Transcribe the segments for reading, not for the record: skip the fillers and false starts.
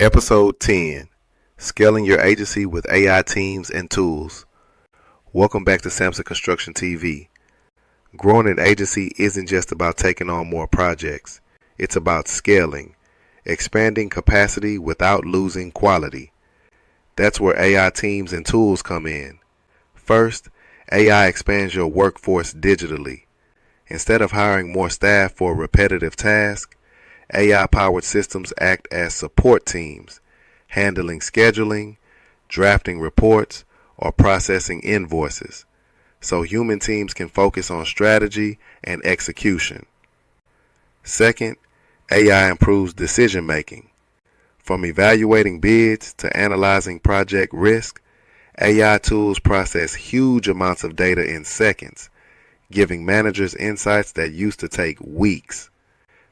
Episode 10: Scaling Your Agency with AI Teams and Tools. Welcome back to Samson Construction TV. Growing an agency isn't just about taking on more projects. It's about scaling, expanding capacity without losing quality. That's where AI Teams and Tools come in. First, AI expands your workforce digitally. Instead of hiring more staff for a repetitive task, AI-powered systems act as support teams, handling scheduling, drafting reports, or processing invoices, so human teams can focus on strategy and execution. Second, AI improves decision-making. From evaluating bids to analyzing project risk, AI tools process huge amounts of data in seconds, giving managers insights that used to take weeks.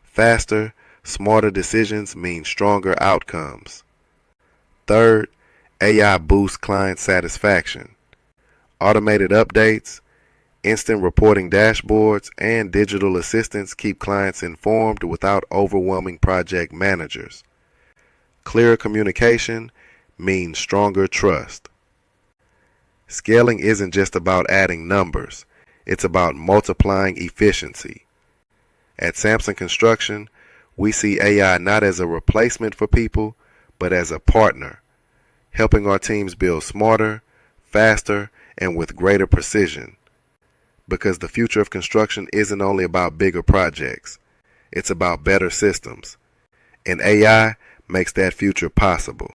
Faster, smarter decisions mean stronger outcomes. Third, AI boosts client satisfaction. Automated updates, instant reporting dashboards, and digital assistants keep clients informed without overwhelming project managers. Clearer communication means stronger trust. Scaling isn't just about adding numbers, it's about multiplying efficiency. At Samson Construction, we see AI not as a replacement for people, but as a partner, helping our teams build smarter, faster, and with greater precision. Because the future of construction isn't only about bigger projects, it's about better systems. And AI makes that future possible.